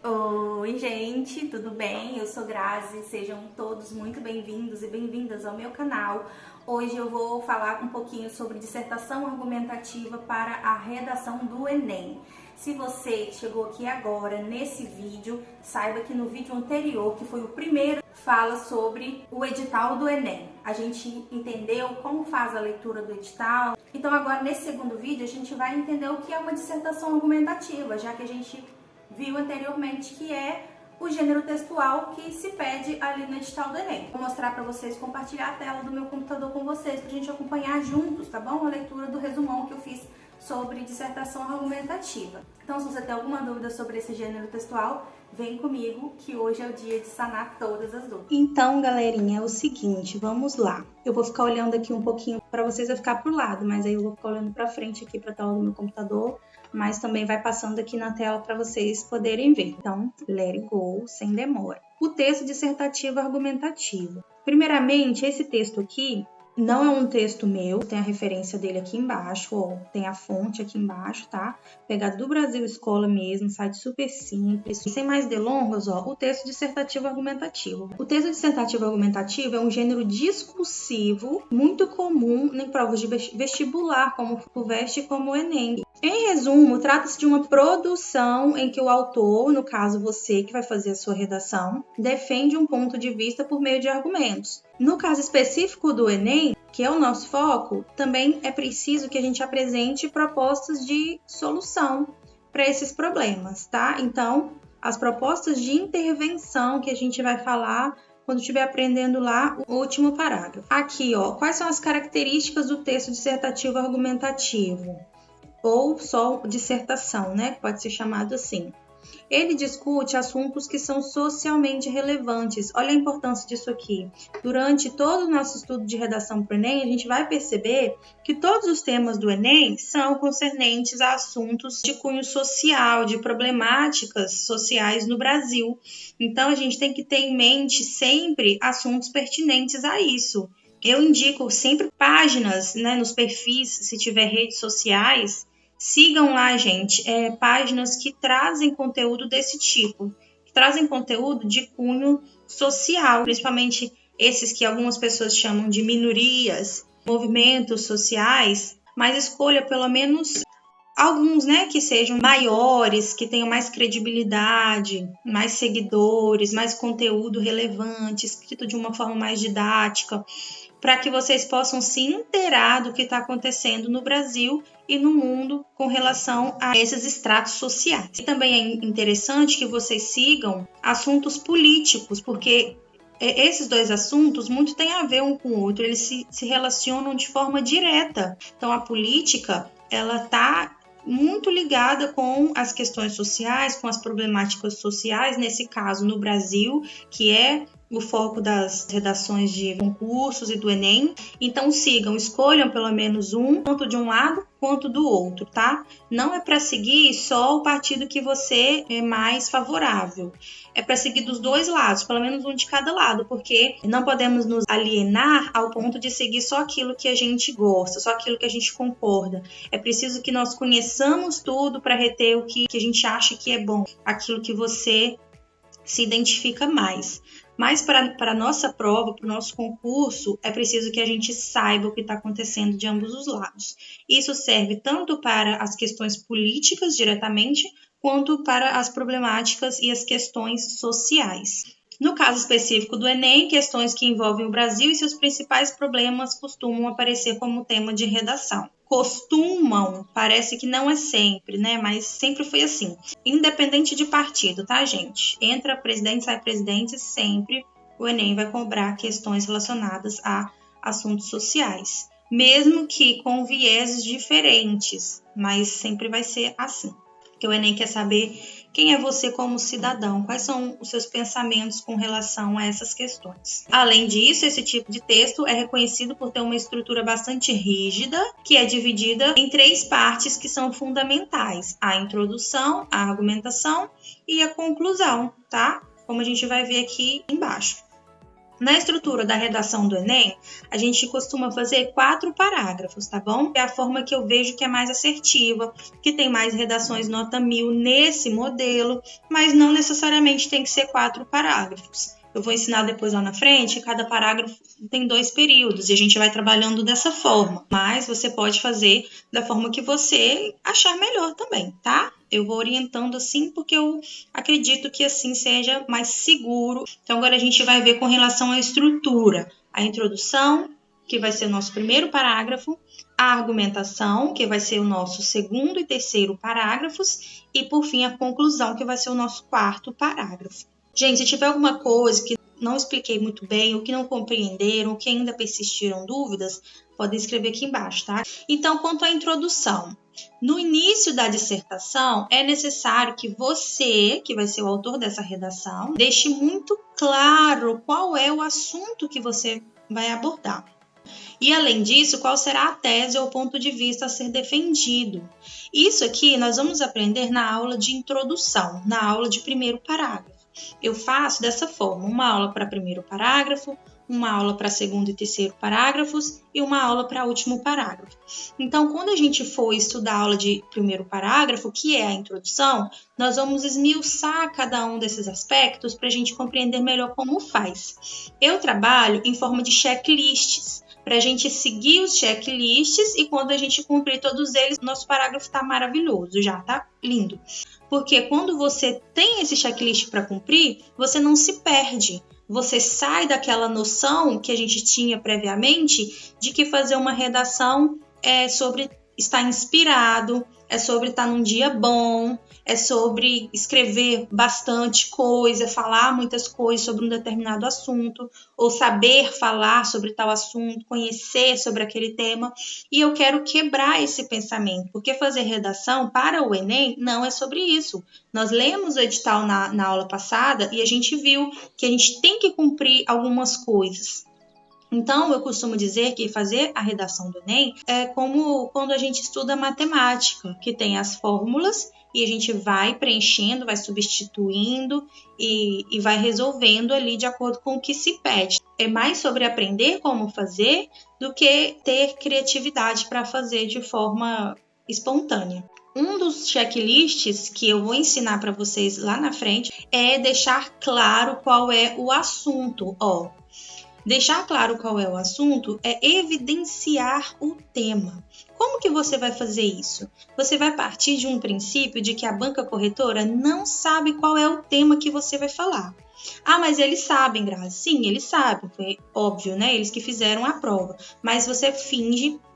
Oi, gente, tudo bem? Eu sou Grazi, sejam todos muito bem-vindos e bem-vindas ao meu canal. Hoje eu vou falar um pouquinho sobre dissertação argumentativa para a redação do Enem. Se você chegou aqui agora nesse vídeo, saiba que no vídeo anterior, que foi o primeiro, fala sobre o edital do Enem. A gente entendeu como faz a leitura do edital. Então agora nesse segundo vídeo a gente vai entender o que é uma dissertação argumentativa, já que a gente viu anteriormente que é o gênero textual que se pede ali no edital do Enem. Vou mostrar para vocês, compartilhar a tela do meu computador com vocês, pra gente acompanhar juntos, tá bom? A leitura do resumão que eu fiz sobre dissertação argumentativa. Então, se você tem alguma dúvida sobre esse gênero textual, vem comigo que hoje é o dia de sanar todas as dúvidas. Então, galerinha, é o seguinte, vamos lá. Eu vou ficar olhando aqui um pouquinho, para vocês vai ficar pro lado, mas aí eu vou ficar olhando para frente aqui para a tela do meu computador, mas também vai passando aqui na tela para vocês poderem ver. Então, let it go, sem demora. O texto dissertativo argumentativo. Primeiramente, esse texto aqui não é um texto meu, tem a referência dele aqui embaixo, ó, tem a fonte aqui embaixo, tá? Pegado do Brasil Escola mesmo, site super simples. E sem mais delongas, ó, o texto dissertativo argumentativo. O texto dissertativo argumentativo é um gênero discursivo muito comum em provas de vestibular, como o FUVEST e como o Enem. Em resumo, trata-se de uma produção em que o autor, no caso você que vai fazer a sua redação, defende um ponto de vista por meio de argumentos. No caso específico do Enem, que é o nosso foco, também é preciso que a gente apresente propostas de solução para esses problemas, tá? Então, as propostas de intervenção que a gente vai falar quando estiver aprendendo lá o último parágrafo. Aqui, ó, quais são as características do texto dissertativo argumentativo? Ou só dissertação, né? Que pode ser chamado assim. Ele discute assuntos que são socialmente relevantes. Olha a importância disso aqui. Durante todo o nosso estudo de redação para o Enem, a gente vai perceber que todos os temas do Enem são concernentes a assuntos de cunho social, de problemáticas sociais no Brasil. Então, a gente tem que ter em mente sempre assuntos pertinentes a isso. Eu indico sempre páginas, né, nos perfis, se tiver redes sociais. Sigam lá, gente, páginas que trazem conteúdo desse tipo, que trazem conteúdo de cunho social, principalmente esses que algumas pessoas chamam de minorias, movimentos sociais, mas escolha pelo menos alguns, né, que sejam maiores, que tenham mais credibilidade, mais seguidores, mais conteúdo relevante, escrito de uma forma mais didática, para que vocês possam se inteirar do que está acontecendo no Brasil e no mundo com relação a esses estratos sociais. E também é interessante que vocês sigam assuntos políticos, porque esses dois assuntos muito têm a ver um com o outro, eles se relacionam de forma direta. Então, a política, ela está muito ligada com as questões sociais, com as problemáticas sociais, nesse caso no Brasil, que é o foco das redações de concursos e do Enem. Então sigam, escolham pelo menos um, tanto de um lado quanto do outro, tá? Não é para seguir só o partido que você é mais favorável. É para seguir dos dois lados, pelo menos um de cada lado, porque não podemos nos alienar ao ponto de seguir só aquilo que a gente gosta, só aquilo que a gente concorda. É preciso que nós conheçamos tudo para reter o que a gente acha que é bom, aquilo que você se identifica mais. Mas para a nossa prova, para o nosso concurso, é preciso que a gente saiba o que está acontecendo de ambos os lados. Isso serve tanto para as questões políticas diretamente, quanto para as problemáticas e as questões sociais. No caso específico do Enem, questões que envolvem o Brasil e seus principais problemas costumam aparecer como tema de redação. Costumam, parece que não é sempre, né? Mas sempre foi assim. Independente de partido, tá, gente? Entra presidente, sai presidente, sempre o Enem vai cobrar questões relacionadas a assuntos sociais. Mesmo que com vieses diferentes, mas sempre vai ser assim. Porque o Enem quer saber quem é você como cidadão, quais são os seus pensamentos com relação a essas questões. Além disso, esse tipo de texto é reconhecido por ter uma estrutura bastante rígida, que é dividida em 3 partes que são fundamentais: a introdução, a argumentação e a conclusão, tá? Como a gente vai ver aqui embaixo. Na estrutura da redação do Enem, a gente costuma fazer 4 parágrafos, tá bom? É a forma que eu vejo que é mais assertiva, que tem mais redações nota 1000 nesse modelo, mas não necessariamente tem que ser 4 parágrafos. Eu vou ensinar depois lá na frente, cada parágrafo tem 2 períodos e a gente vai trabalhando dessa forma. Mas você pode fazer da forma que você achar melhor também, tá? Eu vou orientando assim porque eu acredito que assim seja mais seguro. Então agora a gente vai ver com relação à estrutura. A introdução, que vai ser o nosso primeiro parágrafo, a argumentação, que vai ser o nosso segundo e terceiro parágrafos, e por fim a conclusão, que vai ser o nosso quarto parágrafo. Gente, se tiver alguma coisa que não expliquei muito bem, ou que não compreenderam, ou que ainda persistiram dúvidas, podem escrever aqui embaixo, tá? Então, quanto à introdução, no início da dissertação, é necessário que você, que vai ser o autor dessa redação, deixe muito claro qual é o assunto que você vai abordar. E, além disso, qual será a tese ou ponto de vista a ser defendido. Isso aqui nós vamos aprender na aula de introdução, na aula de primeiro parágrafo. Eu faço dessa forma, uma aula para primeiro parágrafo, uma aula para segundo e terceiro parágrafos e uma aula para último parágrafo. Então, quando a gente for estudar a aula de primeiro parágrafo, que é a introdução, nós vamos esmiuçar cada um desses aspectos para a gente compreender melhor como faz. Eu trabalho em forma de checklists, para a gente seguir os checklists e quando a gente cumprir todos eles, nosso parágrafo está maravilhoso, já tá lindo. Porque quando você tem esse checklist para cumprir, você não se perde. Você sai daquela noção que a gente tinha previamente de que fazer uma redação é sobre estar inspirado, é sobre estar num dia bom, é sobre escrever bastante coisa, falar muitas coisas sobre um determinado assunto, ou saber falar sobre tal assunto, conhecer sobre aquele tema. E eu quero quebrar esse pensamento, porque fazer redação para o Enem não é sobre isso. Nós lemos o edital na aula passada e a gente viu que a gente tem que cumprir algumas coisas. Então, eu costumo dizer que fazer a redação do Enem é como quando a gente estuda matemática, que tem as fórmulas e a gente vai preenchendo, vai substituindo e vai resolvendo ali de acordo com o que se pede. É mais sobre aprender como fazer do que ter criatividade para fazer de forma espontânea. Um dos checklists que eu vou ensinar para vocês lá na frente é deixar claro qual é o assunto, Deixar claro qual é o assunto é evidenciar o tema. Como que você vai fazer isso? Você vai partir de um princípio de que a banca corretora não sabe qual é o tema que você vai falar. Ah, mas eles sabem, Grazi. Sim, eles sabem. Foi óbvio, né? Eles que fizeram a prova. Mas você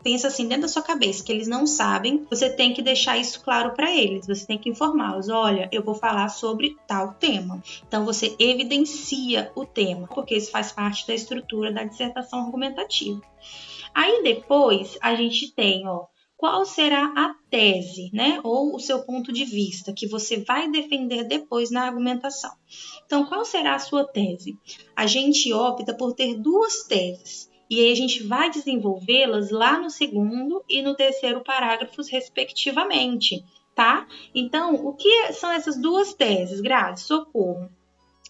pensa assim dentro da sua cabeça que eles não sabem, você tem que deixar isso claro para eles, você tem que informá-los, olha, eu vou falar sobre tal tema. Então você evidencia o tema, porque isso faz parte da estrutura da dissertação argumentativa. Aí depois a gente tem, qual será a tese, né? Ou o seu ponto de vista que você vai defender depois na argumentação. Então, qual será a sua tese? A gente opta por ter 2 teses. E aí a gente vai desenvolvê-las lá no segundo e no terceiro parágrafos, respectivamente, tá? Então, o que são essas 2 teses, Grazi? Socorro.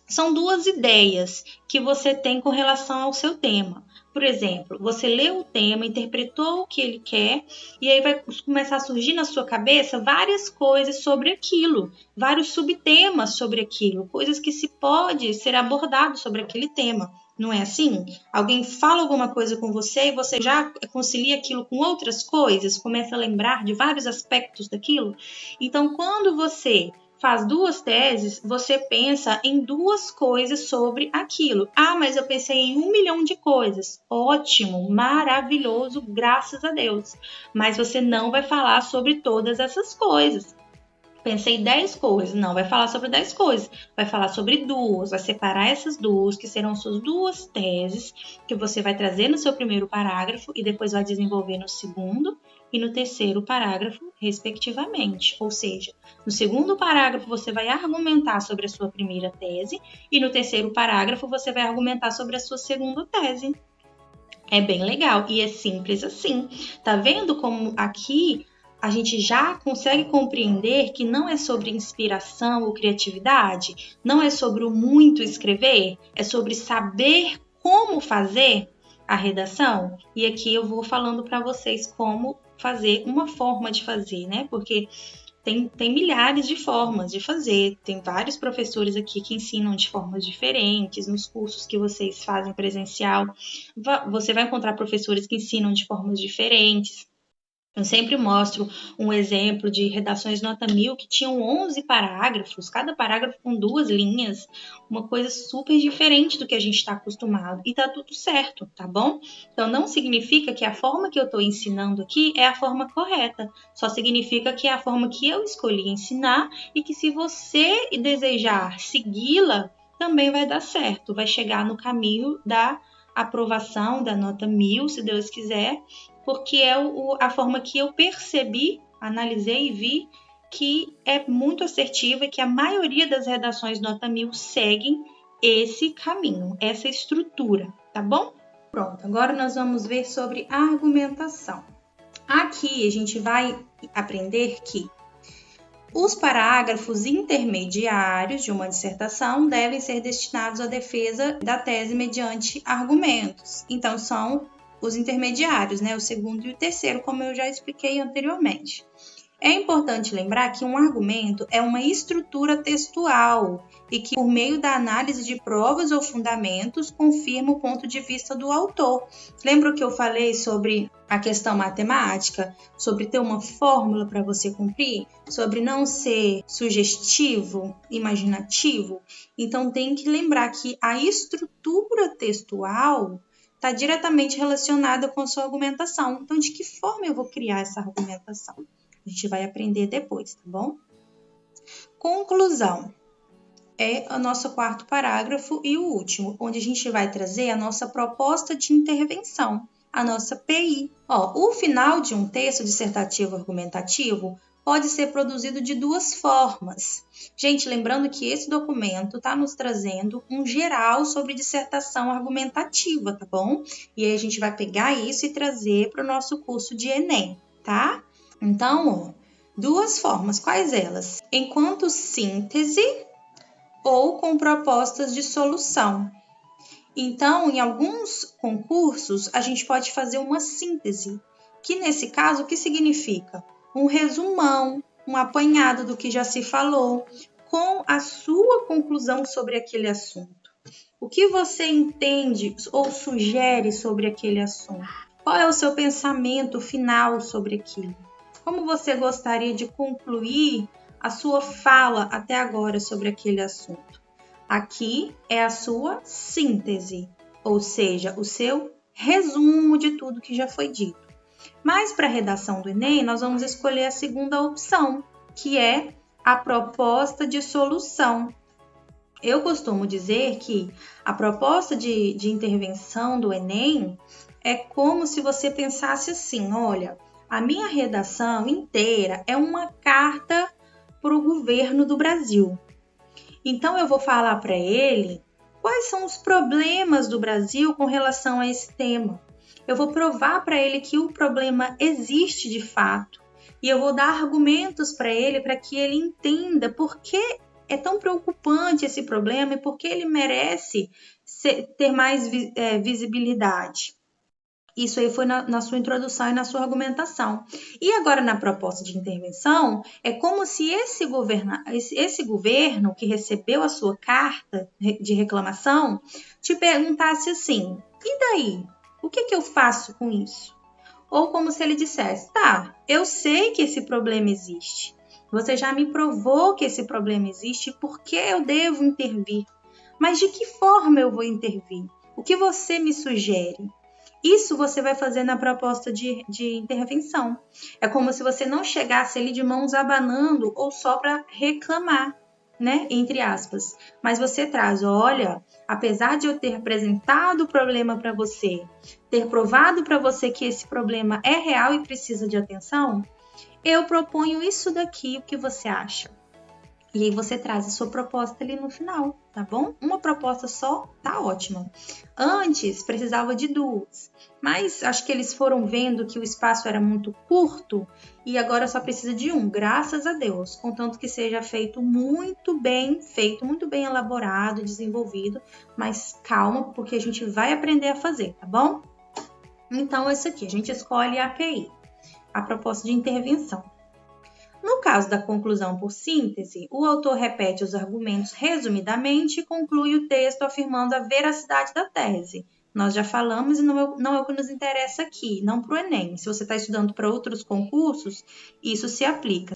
São 2 ideias que você tem com relação ao seu tema. Por exemplo, você leu o tema, interpretou o que ele quer e aí vai começar a surgir na sua cabeça várias coisas sobre aquilo, vários subtemas sobre aquilo, coisas que se pode ser abordado sobre aquele tema. Não é assim? Alguém fala alguma coisa com você e você já concilia aquilo com outras coisas, começa a lembrar de vários aspectos daquilo. Então, quando você faz 2 teses, você pensa em 2 coisas sobre aquilo. Ah, mas eu pensei em 1 milhão de coisas. Ótimo, maravilhoso, graças a Deus. Mas você não vai falar sobre todas essas coisas. Pensei 10 coisas, não vai falar sobre 10 coisas, vai falar sobre 2, vai separar essas 2, que serão suas 2 teses, que você vai trazer no seu primeiro parágrafo e depois vai desenvolver no segundo e no terceiro parágrafo, respectivamente. Ou seja, no segundo parágrafo você vai argumentar sobre a sua primeira tese e no terceiro parágrafo você vai argumentar sobre a sua segunda tese. É bem legal e é simples assim. Tá vendo como aqui a gente já consegue compreender que não é sobre inspiração ou criatividade, não é sobre o muito escrever, é sobre saber como fazer a redação? E aqui eu vou falando para vocês como fazer, uma forma de fazer, né? Porque tem milhares de formas de fazer, tem vários professores aqui que ensinam de formas diferentes, nos cursos que vocês fazem presencial, você vai encontrar professores que ensinam de formas diferentes. Eu sempre mostro um exemplo de redações nota 1000 que tinham 11 parágrafos, cada parágrafo com 2 linhas, uma coisa super diferente do que a gente está acostumado. E tá tudo certo, tá bom? Então, não significa que a forma que eu estou ensinando aqui é a forma correta. Só significa que é a forma que eu escolhi ensinar e que se você desejar segui-la, também vai dar certo. Vai chegar no caminho da aprovação da nota 1000, se Deus quiser, porque é a forma que eu percebi, analisei e vi que é muito assertiva e que a maioria das redações nota 1000 seguem esse caminho, essa estrutura, tá bom? Pronto, agora nós vamos ver sobre argumentação. Aqui a gente vai aprender que os parágrafos intermediários de uma dissertação devem ser destinados à defesa da tese mediante argumentos. Então, são os intermediários, né? O segundo e o terceiro, como eu já expliquei anteriormente. É importante lembrar que um argumento é uma estrutura textual e que, por meio da análise de provas ou fundamentos, confirma o ponto de vista do autor. Lembra que eu falei sobre a questão matemática, sobre ter uma fórmula para você cumprir, sobre não ser sugestivo, imaginativo? Então, tem que lembrar que a estrutura textual está diretamente relacionada com a sua argumentação. Então, de que forma eu vou criar essa argumentação? A gente vai aprender depois, tá bom? Conclusão. É o nosso quarto parágrafo e o último, onde a gente vai trazer a nossa proposta de intervenção, a nossa PI. O final de um texto dissertativo argumentativo pode ser produzido de duas formas. Gente, lembrando que esse documento está nos trazendo um geral sobre dissertação argumentativa, tá bom? E aí a gente vai pegar isso e trazer para o nosso curso de Enem, tá? Então, duas formas, quais elas? Enquanto síntese ou com propostas de solução. Então, em alguns concursos, a gente pode fazer uma síntese, que nesse caso, o que significa? Um resumão, um apanhado do que já se falou, com a sua conclusão sobre aquele assunto. O que você entende ou sugere sobre aquele assunto? Qual é o seu pensamento final sobre aquilo? Como você gostaria de concluir a sua fala até agora sobre aquele assunto? Aqui é a sua síntese, ou seja, o seu resumo de tudo que já foi dito. Mas para a redação do Enem, nós vamos escolher a segunda opção, que é a proposta de solução. Eu costumo dizer que a proposta de intervenção do Enem é como se você pensasse assim, olha, a minha redação inteira é uma carta para o governo do Brasil. Então, eu vou falar para ele quais são os problemas do Brasil com relação a esse tema. Eu vou provar para ele que o problema existe de fato e eu vou dar argumentos para ele para que ele entenda por que é tão preocupante esse problema e por que ele merece ter mais visibilidade. Isso aí foi na sua introdução e na sua argumentação. E agora, na proposta de intervenção, é como se esse governo que recebeu a sua carta de reclamação te perguntasse assim, e daí? O que eu faço com isso? Ou como se ele dissesse, tá, eu sei que esse problema existe. Você já me provou que esse problema existe, por que eu devo intervir? Mas de que forma eu vou intervir? O que você me sugere? Isso você vai fazer na proposta de intervenção. É como se você não chegasse ali de mãos abanando ou só para reclamar, né? Entre aspas. Mas você traz, olha, apesar de eu ter apresentado o problema para você, ter provado para você que esse problema é real e precisa de atenção, eu proponho isso daqui, o que você acha? E aí você traz a sua proposta ali no final, tá bom? Uma proposta só tá ótima. Antes precisava de 2, mas acho que eles foram vendo que o espaço era muito curto e agora só precisa de 1, graças a Deus. Contanto que seja feito, muito bem elaborado, desenvolvido, mas calma, porque a gente vai aprender a fazer, tá bom? Então, esse aqui, a gente escolhe a API, a proposta de intervenção. No caso da conclusão por síntese, o autor repete os argumentos resumidamente e conclui o texto afirmando a veracidade da tese. Nós já falamos e não é o que nos interessa aqui, não para o Enem. Se você está estudando para outros concursos, isso se aplica.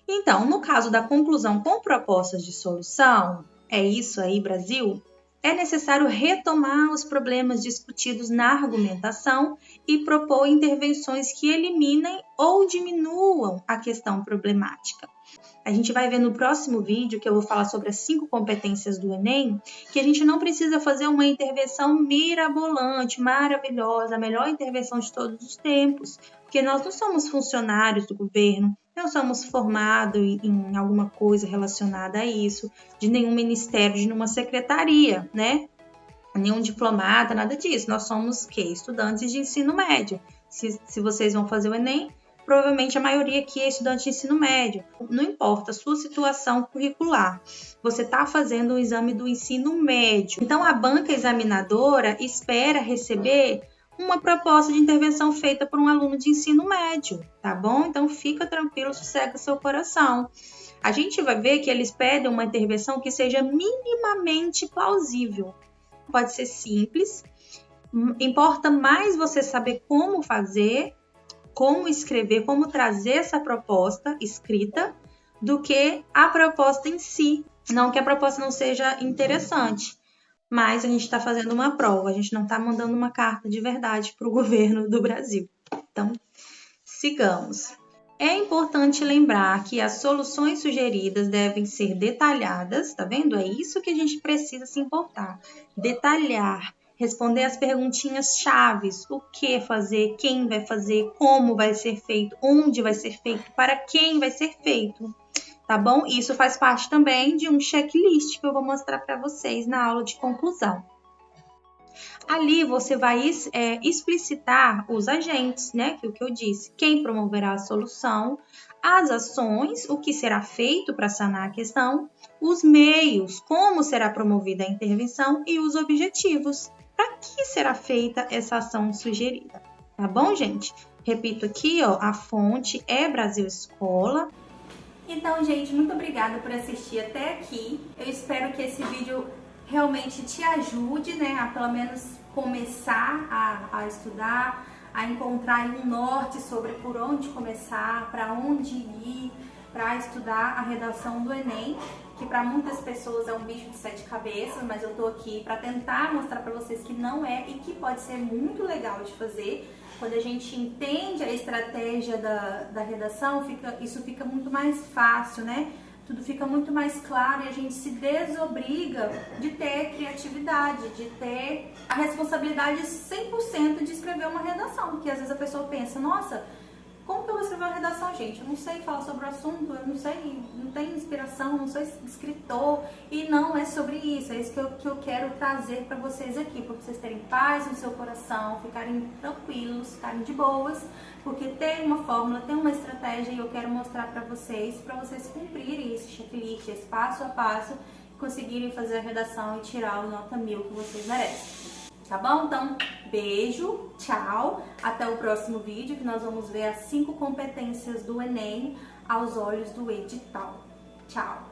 Então, no caso da conclusão com propostas de solução, é isso aí, Brasil? É necessário retomar os problemas discutidos na argumentação e propor intervenções que eliminem ou diminuam a questão problemática. A gente vai ver no próximo vídeo, que eu vou falar sobre as 5 competências do Enem, que a gente não precisa fazer uma intervenção mirabolante, maravilhosa, a melhor intervenção de todos os tempos, porque nós não somos funcionários do governo, não somos formados em alguma coisa relacionada a isso, de nenhum ministério, de nenhuma secretaria, né? Nenhum diplomata, nada disso. Nós somos estudantes de ensino médio. Se vocês vão fazer o Enem, provavelmente a maioria aqui é estudante de ensino médio. Não importa a sua situação curricular, você está fazendo um exame do ensino médio. Então, a banca examinadora espera receber uma proposta de intervenção feita por um aluno de ensino médio, tá bom? Então, fica tranquilo, sossega seu coração. A gente vai ver que eles pedem uma intervenção que seja minimamente plausível. Pode ser simples, importa mais você saber como fazer, como escrever, como trazer essa proposta escrita, do que a proposta em si. Não que a proposta não seja interessante, mas a gente está fazendo uma prova, a gente não está mandando uma carta de verdade para o governo do Brasil. Então, sigamos. É importante lembrar que as soluções sugeridas devem ser detalhadas, tá vendo? É isso que a gente precisa se importar. Detalhar, responder as perguntinhas chaves, o que fazer, quem vai fazer, como vai ser feito, onde vai ser feito, para quem vai ser feito. Tá bom? Isso faz parte também de um checklist que eu vou mostrar para vocês na aula de conclusão. Ali você vai explicitar os agentes, né? Que é o que eu disse. Quem promoverá a solução, as ações, o que será feito para sanar a questão, os meios, como será promovida a intervenção e os objetivos. Para que será feita essa ação sugerida? Tá bom, gente? Repito aqui, ó, a fonte é Brasil Escola. Então, gente, muito obrigada por assistir até aqui. Eu espero que esse vídeo realmente te ajude, né, a pelo menos começar a estudar, a encontrar um norte sobre por onde começar, para onde ir, para estudar a redação do Enem, que para muitas pessoas é um bicho de 7 cabeças, mas eu tô aqui para tentar mostrar para vocês que não é e que pode ser muito legal de fazer. Quando a gente entende a estratégia da redação, isso fica muito mais fácil, né? Tudo fica muito mais claro e a gente se desobriga de ter criatividade, de ter a responsabilidade 100% de escrever uma redação. Porque às vezes a pessoa pensa, nossa, como que eu vou escrever uma redação, gente? Eu não sei falar sobre o assunto, eu não sei, não tenho inspiração, não sou escritor. E não é sobre isso, é isso que eu quero trazer para vocês aqui, para vocês terem paz no seu coração, ficarem tranquilos, ficarem de boas, porque tem uma fórmula, tem uma estratégia e eu quero mostrar para vocês cumprirem esse checklist, esse passo a passo, conseguirem fazer a redação e tirar o nota 1000 que vocês merecem. Tá bom? Então, beijo, tchau, até o próximo vídeo que nós vamos ver as 5 competências do Enem aos olhos do edital. Tchau!